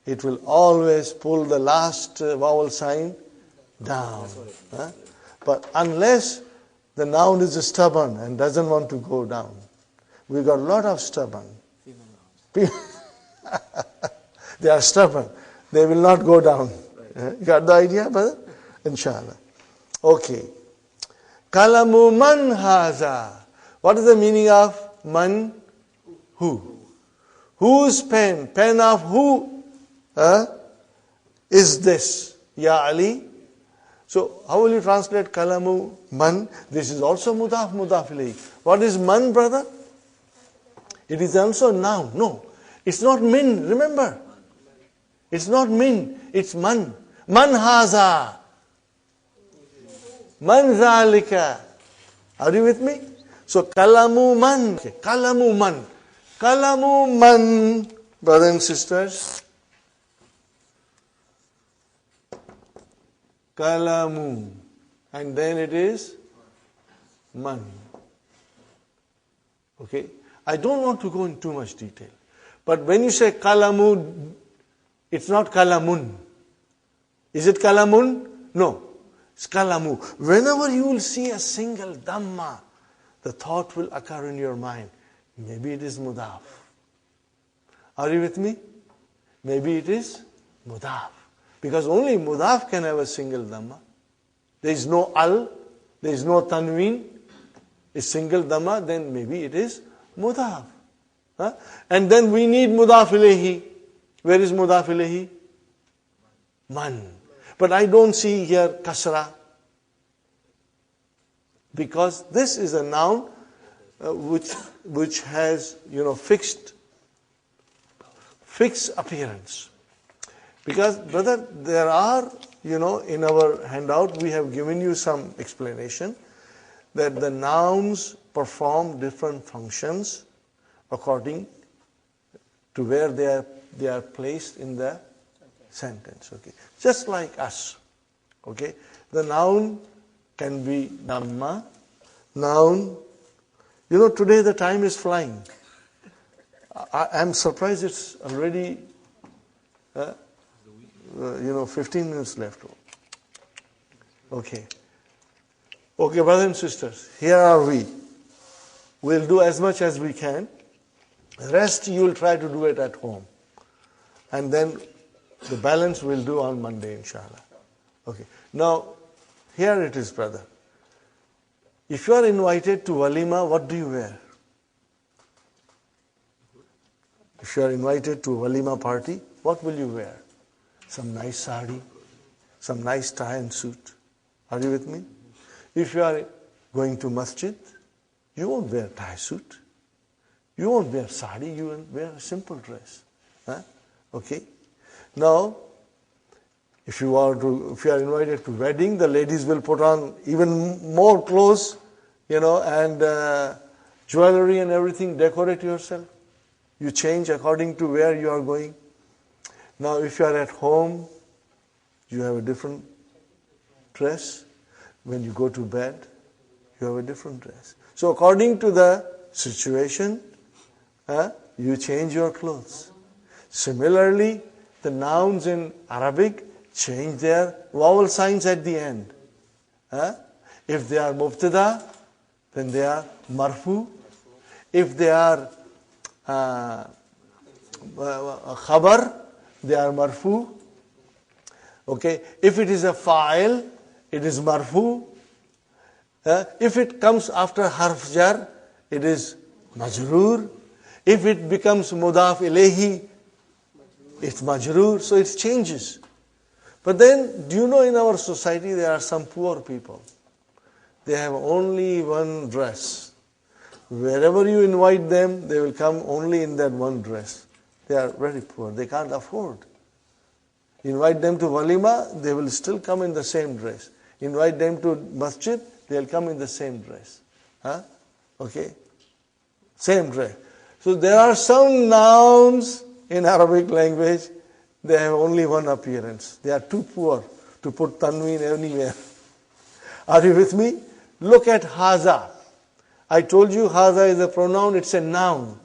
it will always pull the last vowel sign down. Huh? But unless the noun is stubborn and doesn't want to go down. We got a lot of stubborn. They are stubborn. They will not go down. You got the idea, brother? Inshallah. Okay. Kalamu man haza. What is the meaning of man? Who? Whose pen? Pen of who? Is this? Ya Ali. So, how will you translate kalamu man? This is also mudaf ilayhi. What is man, brother? It is also noun. No, it's not min. Remember, it's not min. It's man. Man haza. Man zalika. Are you with me? So kalamu man. Okay. Kalamu man. Kalamu man. Brothers and sisters. Kalamu. And then it is man. Okay. I don't want to go into too much detail. But when you say kalamu, it's not kalamun. Is it kalamun? No. It's kalamu. Whenever you will see a single dhamma, the thought will occur in your mind. Maybe it is mudaf. Are you with me? Maybe it is mudaf. Because only mudaf can have a single dhamma. There is no al, there is no tanween. A single dhamma, then maybe it is mudaf. Huh? And then we need mudaf ilayhi. Where is mudaf ilayhi? Man. But I don't see here kasra. Because this is a noun which has, fixed appearance. Because, brother, there are, in our handout, we have given you some explanation that the nouns perform different functions according to where they are placed in the sentence. Okay, just like us. Okay, the noun can be dhamma. Noun, today the time is flying. I'm surprised it's already, 15 minutes left. Okay. Okay, brothers and sisters, here are we. We'll do as much as we can. The rest you will try to do it at home. And then the balance we'll do on Monday, inshallah. Okay. Now, here it is, brother. If you are invited to walima, what do you wear? If you are invited to a walima party, what will you wear? Some nice sari, some nice tie and suit. Are you with me? If you are going to masjid, you won't wear tie suit. You won't wear sari, you will wear a simple dress. Huh? Okay? Now, if you are invited to wedding, the ladies will put on even more clothes, and jewelry and everything, decorate yourself. You change according to where you are going. Now, if you are at home, you have a different dress. When you go to bed, you have a different dress. So according to the situation, you change your clothes. Similarly, the nouns in Arabic change their vowel signs at the end. If they are mubtada, then they are marfu. If they are khabar, they are marfu. Okay. If it is a fa'il, it is marfu. If it comes after harf jar, it is majroor. If it becomes mudaf ilayhi, it's majroor. So it changes. But then, do you know in our society there are some poor people. They have only one dress. Wherever you invite them, they will come only in that one dress. They are very poor. They can't afford. Invite them to walima, they will still come in the same dress. Invite them to masjid, they will come in the same dress. Okay? Same dress. So there are some nouns in Arabic language, they have only one appearance. They are too poor to put tanween anywhere. Are you with me? Look at haza. I told you haza is a pronoun, it's a noun.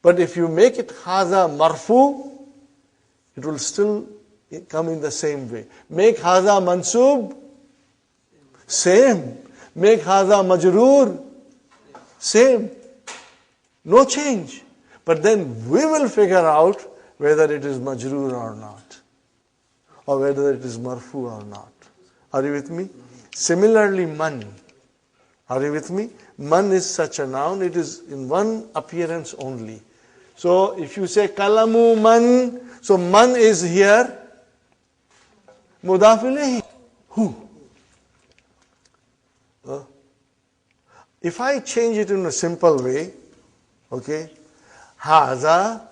But if you make it haza marfu, it will still come in the same way. Make haza mansub, same. Make haza majroor, same. No change. But then we will figure out whether it is majroor or not, or whether it is marfu or not. Are you with me? Similarly, man. Are you with me? Man is such a noun, it is in one appearance only. So if you say kalamu man, so man is here, mudaf ilayhi. Who? If I change it in a simple way, okay, haza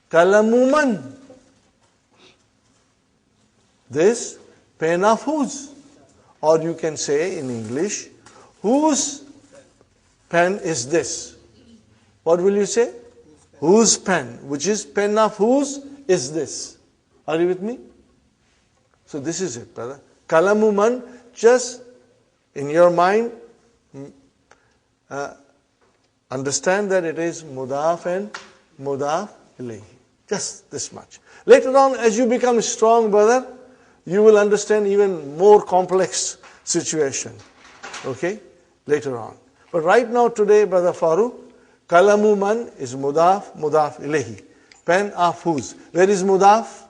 kalamu man. This pen of whose? Or you can say in English, whose pen is this? What will you say? Whose pen? Which is pen of whose is this? Are you with me? So this is it, brother. Kalamu man, just in your mind, understand that it is mudaf and mudaf ilayhi. Just this much. Later on, as you become strong, brother, you will understand even more complex situation. Okay? Later on. But right now, today, Brother Farooq, kalamu man is mudaf, mudaf ilayhi. Pen of whose? Where is mudaf?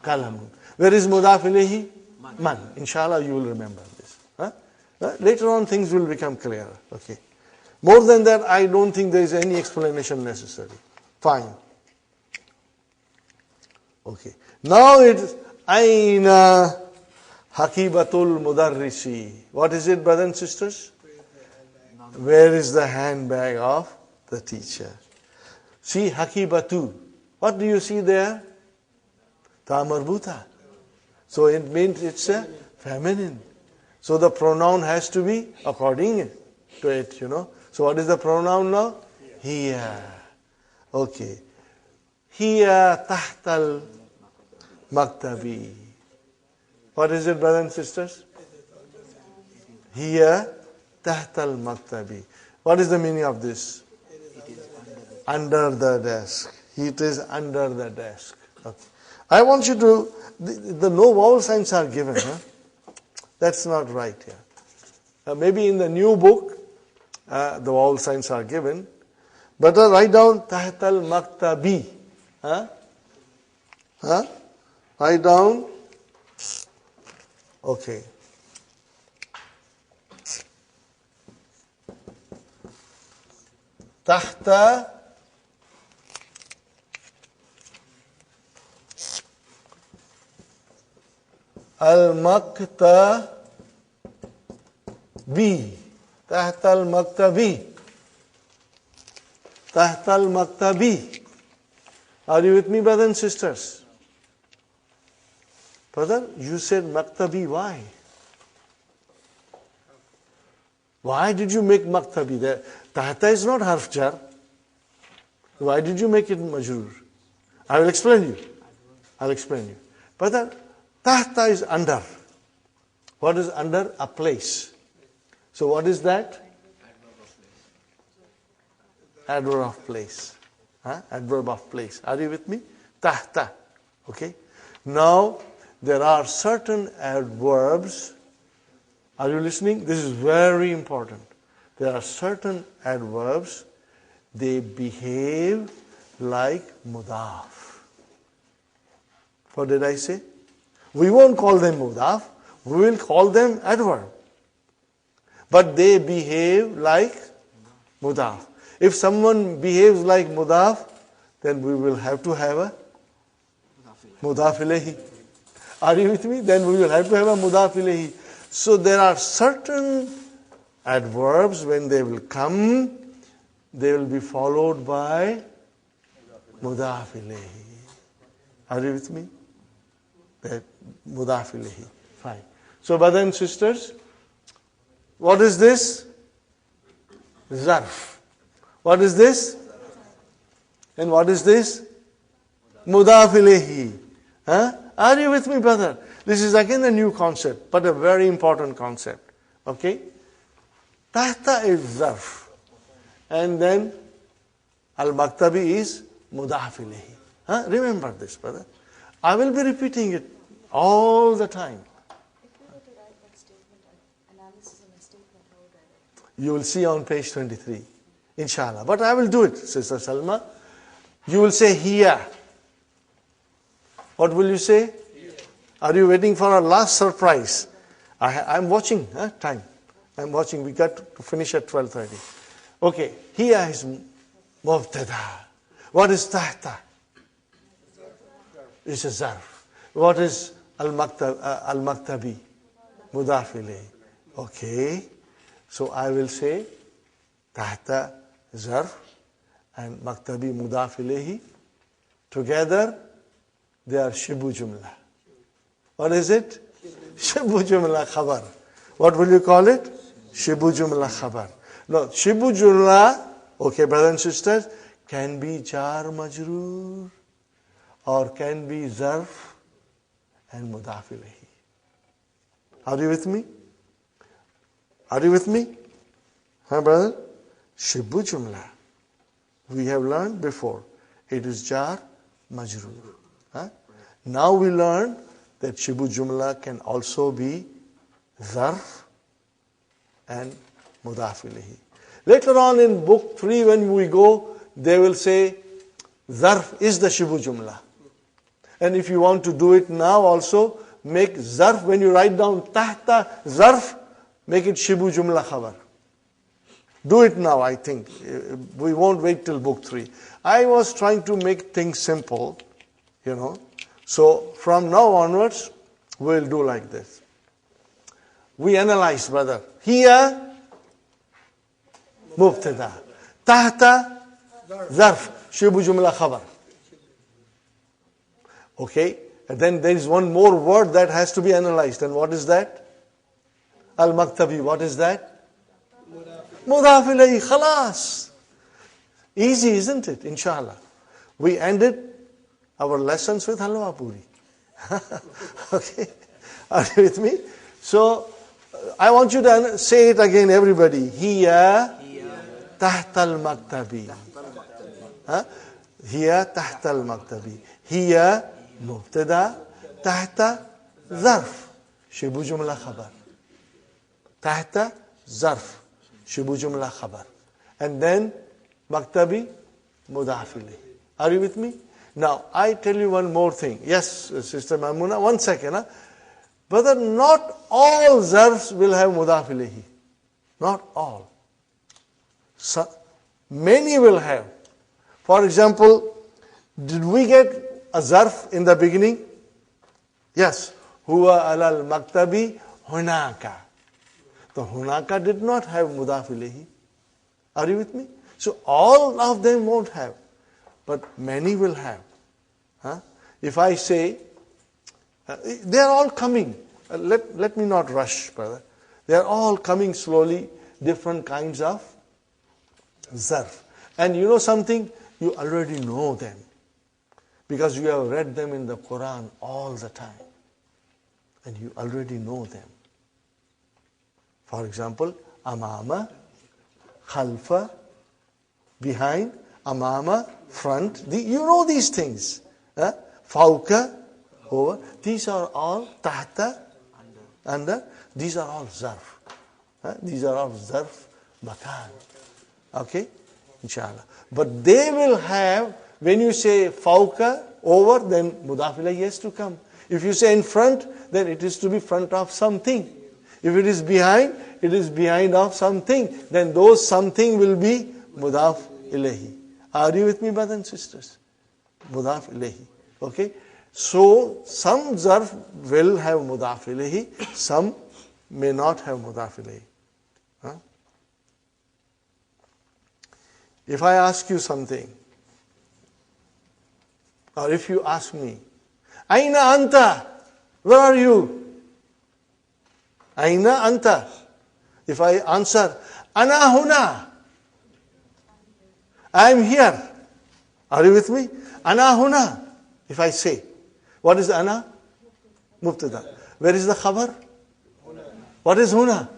Kalamu. Where is mudaf ilayhi? Man. Inshallah, you will remember this. Huh? Later on, things will become clearer. Okay. More than that, I don't think there is any explanation necessary. Fine. Okay. Now it is Aina Hakibatul Mudarrisi. What is it, brothers and sisters? Where is the handbag of the teacher? See, Hakibatu. What do you see there? Ta marbuta. So it means it's a feminine. So the pronoun has to be according to it, you know. So what is the pronoun now? Hiya. Okay. Hiya tahtal maktabi. What is it, brothers and sisters? Hiya tahtal maktabi. What is the meaning of this? Under the desk. It is under the desk. Okay. I want you to, the no vowel signs are given. Huh? That's not right here. Maybe in the new book, the vowel signs are given. But write down tahtal maktabi. Write down. Okay. Tahta al-maktabi. Tahta al-maktabi. Tahta al-maktabi. Are you with me, brothers and sisters? Brother, you said maktabi. Why? Why did you make maktabi there? Tahta is not harf jar. Why did you make it majroor? I will explain you. I'll explain you. Brother, tahta is under. What is under? A place. So what is that? Adverb of place. Adverb of place. Are you with me? Tahta. Okay. Now, there are certain adverbs. Are you listening? This is very important. There are certain adverbs, they behave like mudaf. What did I say? We won't call them mudaf, we will call them adverb. But they behave like mudaf. If someone behaves like mudaf, then we will have to have a mudaf ilayhi. Are you with me? Then we will have to have a mudaf ilayhi. So there are certain adverbs, when they will come, they will be followed by mudaf ilayhi. Are you with me? That mudaf ilayhi. Fine. So brothers and sisters, what is this? Zarf. What is this? And what is this? Mudaf ilayhi. Are you with me, brother? This is again a new concept, but a very important concept. Okay? Tahta is zarf. And then al-maktabi is mudaf ilayhi. Huh? Remember this, brother. I will be repeating it all the time. If you were to write that statement, analysis on a statement, how would I write? You will see on page 23, inshallah. But I will do it, Sister Salma. You will say here. What will you say? Here. Are you waiting for our last surprise? I'm watching time. I'm watching. We got to finish at 12:30. Okay, here is mubtada. What is tahta? It's a zarf. What is al-maktabi? Mudaf ilayh. Okay, so I will say tahta zarf and maktabi mudaf ilayhi. Together, they are shibu jumla. What is it? Shibu jumla khabar. What will you call it? Shibu jumla khabar. No, shibu jumla, okay, brothers and sisters, can be jar majroor or can be zarf and mudaf ilayhi. Are you with me? Are you with me? Huh, brother? Shibu jumla. We have learned before. It is jar majroor. Huh? Now we learn that shibu jumla can also be zarf and mudaf ilayhi. Later on in book 3 when we go, they will say zarf is the shibu jumla. And if you want to do it now also, make zarf, when you write down tahta zarf, make it shibu jumla khabar. Do it now, I think. We won't wait till book 3. I was trying to make things simple, you know. So from now onwards, we'll do like this. We analyze, brother. Here, mubtada. Tahta, zarf. Shibu jumla khabar. Okay? And then there is one more word that has to be analyzed. And what is that? Al-maktabi. What is that? Mudaf ilayhi. Khalas. Easy, isn't it? Inshallah. We ended our lessons with halwa puri. Okay? Are you with me? So, I want you to say it again, everybody. Hiya tahta al-maktabi. Hiya tahta al-maktabi. Hiya mubtada tahta zarf. Shibu jumla khabar. Tahta zarf. Shibu jumla khabar. And then maktabi mudaf ilayhi. Are you with me? Now, I tell you one more thing. Yes, Sister Mamuna, 1 second. Huh? Brother, not all zarfs will have mudaf ilayhi. Not all. So, many will have. For example, did we get a zarf in the beginning? Yes. Huwa alal maktabi hunaka. The hunaka did not have mudaf ilayhi. Are you with me? So, all of them won't have. But many will have. Huh? If I say, they are all coming. Let me not rush, brother. They are all coming slowly, different kinds of zarf. And you know something? You already know them. Because you have read them in the Quran all the time. And you already know them. For example, amama, khalfa, behind, amama, front. You know these things. Fauka, over. These are all tahta, under. These are all zarf. These are all zarf makan. Okay? Inshallah. But they will have, when you say fauka, over, then mudaf ilayhi has to come. If you say in front, then it is to be front of something. If it is behind, it is behind of something. Then those something will be mudaf ilayhi. Are you with me, brothers and sisters? Mudaf ilayhi. Okay? So, some zarf will have mudaf ilayhi, some may not have mudaf ilayhi. Huh? If I ask you something, or if you ask me, Aina anta? Where are you? Aina anta? If I answer, Ana huna. I am here. Are you with me? Ana huna. If I say, what is ana? Mubtada. Where is the khabar? What is huna?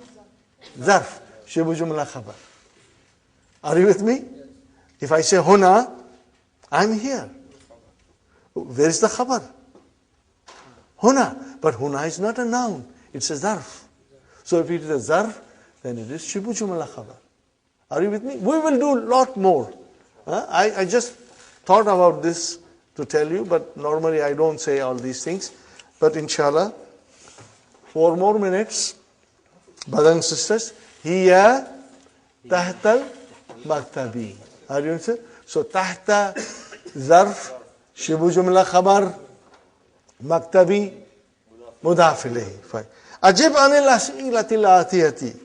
Zarf. Shibu jumla khabar. Are you with me? If I say huna, I am here. Where is the khabar? Huna. But huna is not a noun. It's a zarf. So if it is a zarf, then it is shibu jumla khabar. Are you with me? We will do a lot more. I just thought about this to tell you, but normally I don't say all these things. But inshallah, 4 more minutes. Brothers and sisters, hiya tahtal maktabi. Are you understand? So tahta, zarf, shibu jumla khabar, maktabi, mudaf ilayhi. Fine. Ajib anil as'ilatil atiyati.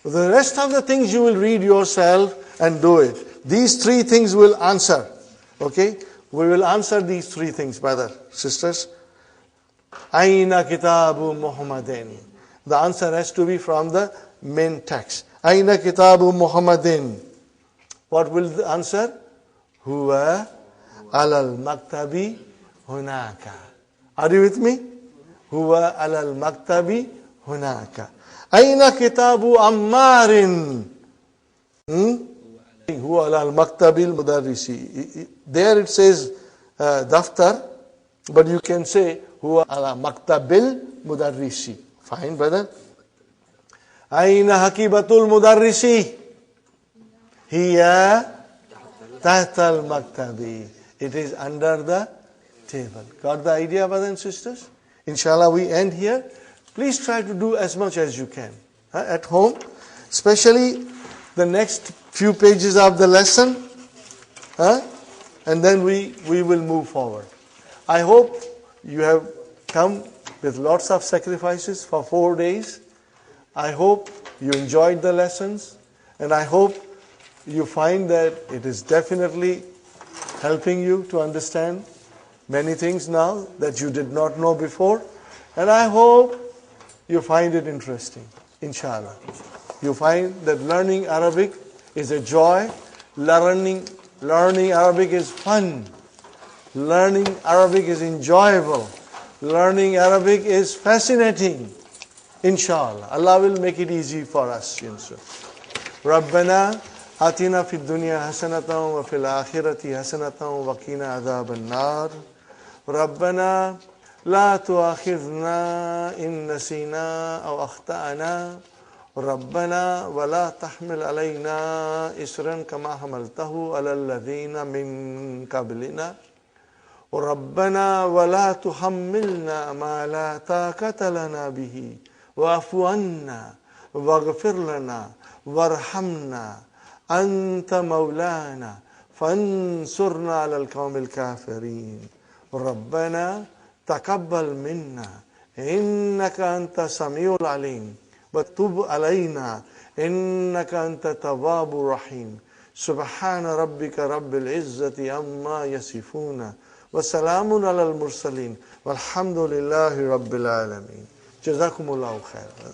The rest of the things you will read yourself and do it. These 3 things will answer. Okay? We will answer these 3 things, brothers, sisters. Aina kitabu Muhammadin. The answer has to be from the main text. Aina kitabu Muhammadin. What will the answer? Huwa alal maktabi hunaka. Are you with me? Huwa alal maktabi hunaka. Aina kitabu Ammarin. Huwa alal maktabil mudarrisi. There it says daftar, but you can say huwa ala maktabil mudarrisi. Fine, brother. Aina hakibatul mudarrisi. Hiya tahtal maktabi. It is under the table. Got the idea, brothers and sisters? Inshallah, we end here. Please try to do as much as you can at home, especially the next few pages of the lesson, and then we will move forward. I hope you have come with lots of sacrifices for 4 days. I hope you enjoyed the lessons, and I hope you find that it is definitely helping you to understand many things now that you did not know before. And I hope you find it interesting, inshallah. You find that learning Arabic is a joy. Learning Arabic is fun. Learning Arabic is enjoyable. Learning Arabic is fascinating. Inshallah. Allah will make it easy for us. Rabbana atina fid dunya hasanatan wa fil akhirati hasanatan wa qina adhaban nar. Rabbana la tu'akhidhna in nasina aw akhta'na. ربنا ولا تحمل علينا إسرا كما حملته على الذين من قبلنا ربنا ولا تحملنا ما لا طاقة لنا به واعف عنا واغفر لنا وارحمنا أنت مولانا فانصرنا على القوم الكافرين ربنا تقبل منا إنك أنت السميع العليم وتب علينا إنك أنت التواب الرحيم سبحان ربك رب العزة عما يصفون وسلام على المرسلين والحمد لله رب العالمين جزاكم الله خيرا.